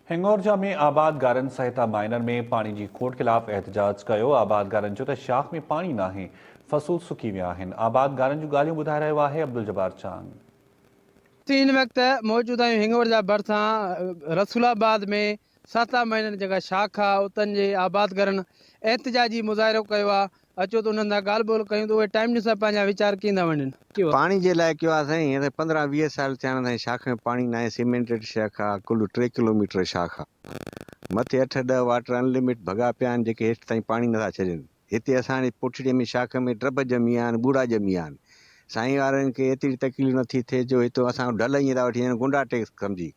हिंगोरजा में आबादगारनि सहित माइनर में पानी की खोट खिलाफ़ एहतजाज कयो। आबादगारनि जो त शाख में पानी नाहे, फसूल सुकी विया आहिनि। आबादगारनि जूं ॻाल्हियूं ॿुधाए रहियो आहे अब्दुल जब्बार चांद। इन वक्त मौजूद आहियूं हिंगोरजा भरिसां रसूलाबाद में 7 महीननि जेका शाख आहे उतनि जे आबादगारनि एहतजाजी मुज़ाहिरो कयो आहे। अचो त उन्हनि सां ॻाल्हि ॿोल कयूं त उहे टाइम सां पंहिंजा वीचार कींदा वञनि। पानी जे लाइ कयो आहे साईं, 15-20 साल थियण ताईं शाख में पानी न आहे। सीमेंटेड शाख आहे, कुल 3 किलोमीटर शाख आहे। मथे 8-10 वाटर अनलिमिट भॻा पिया आहिनि जेके हेठि ताईं पानी नथा छॾनि। हिते असांजी पुठड़ीअ में शाख में टब ॼमी विया आहिनि, ॿूड़ा ॼमी विया आहिनि। साईं वारनि खे एतिरी तकलीफ़ नथी थिए जो हितो असां ढल ईअं था वठी वञनि, गुंडा टैक्स सम्झी।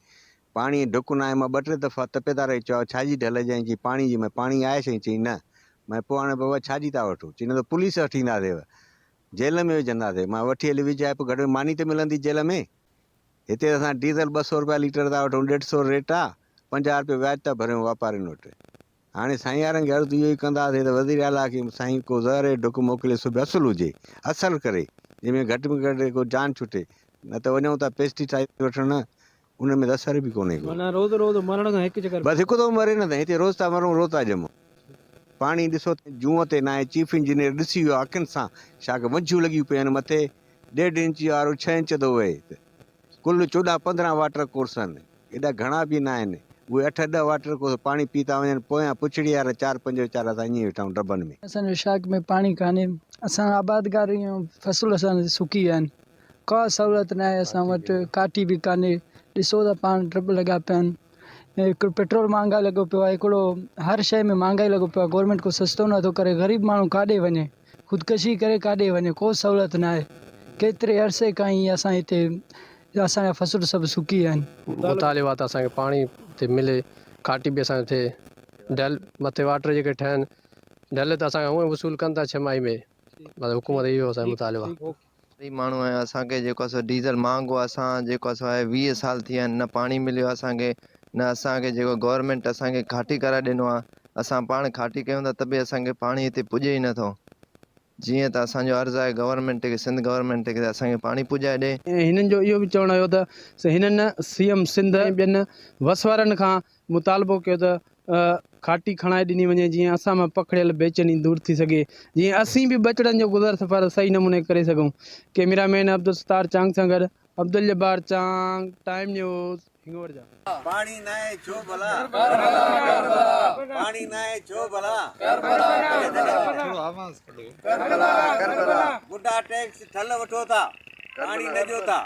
पाणी ढुक न आहे। मां 2-3 दफ़ा तपेदार चयो छाजी ढल जाई जी पाणी जी, मैं पाणी आहे साईं? चई न। मैं पोइ हाणे बाबा छाजी था वठो? चई न त पुलिस वठी ईंदासीं, जेल में विझंदासीं। मां वठी हली विझाए, पोइ घटि में मानी त मिलंदी जेल में। हिते असां डीज़ल 200 रुपया लीटर था वठूं, 150 रेट आहे, 50 रुपया व्याज था भरियूं वापारियुनि वटि। हाणे साईं वारनि खे अर्ज़ु इहो ई कंदासीं त वज़ीर आला खे साईं को ज़हर ढुक मोकिले सुबुह असुलु हुजे, असरु करे, जंहिंमें घटि में घटि को जान छुटे। न त वञूं था पेस्टिसाइड वठणु, उन में त असर बि कोन्हे को। रोज़ रोज़ मरण खां हिकु चक्कर बसि हिकु दफ़ो मरे न त हिते रोज़ था मरूं, रोज़ था ॼमूं। पाणी ॾिसो जूअं ते न आहे। चीफ इंजीनियर ॾिसी वियो अखियुनि सां, छा कि वंझियूं लॻियूं पियूं आहिनि मथे। 1.5 इंच वारो 6 इंच थो वहे। कुल 14-15 वाटर कोर्स आहिनि, एॾा घणा बि न आहिनि। उहे 8-10 वाटर कोर्स पाणी पी था वञनि। पोयां पुछड़ी वारा 4-5 वीचारा असां ईअं वेठा आहियूं टबनि में। असांजे शाख में पानी कान्हे। असां आबादगार आहियूं, फसल असां सुकी आहिनि, का सहूलियत न आहे असां वटि। काठी बि कान्हे। ॾिसो त पाण ट्रिप लॻा पिया आहिनि। हिकिड़ो पेट्रोल महांगा लॻो पियो आहे, हिकिड़ो हर शइ में महांगाई लॻो पियो आहे। गवर्नमेंट को सस्तो नथो करे। ग़रीब माण्हू काॾे वञे, ख़ुदकशी करे काॾे वञे, को सहूलियत न आहे। केतिरे अरसे खां ई असां हिते असांजा फसल सभु सुकी आहिनि। मुतालिबु आहे त असांखे पाणी हिते मिले, काटी बि असांखे थिए। ढल मथे वाटर जेके ठहनि, ढल त असांखे हूअं वसूल कनि था 6 माही में। बसि हुकूमत इहो असांजो मुतालिबु आहे। गरीब माण्हू आहियूं, असांखे जेको आहे डीज़ल महांगो आहे। असां जेको आहे 20 साल थी विया आहिनि, न पाणी मिलियो आहे असांखे, न असांखे जेको गवर्नमेंट असांखे खाटी कराए ॾिनो आहे। असां पाण खाटी कयूं था त बि असांखे पाणी हिते पुॼे ई नथो। जीअं त असांजो अर्ज़ु आहे गवर्नमेंट खे, सिंध गवर्नमेंट खे, असांखे पाणी पुॼाए ॾे। हिननि जो इहो बि चवणो हुयो त हिननि सीएम सिंध ऐं ॿियनि वसवारनि खां मुतालबो कयो त खाटी खणाए ॾिनी वञे, जीअं असां मां पकड़ियल बेचैनी दूर थी सघे, जीअं असीं बि बचड़नि जो गुज़र सफ़र सही नमूने करे सघूं। कैमरामैन अब्दुल सत्तार चांग सां गॾु अब्दुल जब्बार चांग, टाइम न्यूज़, हिंगोरजा। पानी न आहे छो भला, पानी न आहे छो भला, गुंडा टैक्स ठल वठो था, पाणी न ॾियो था।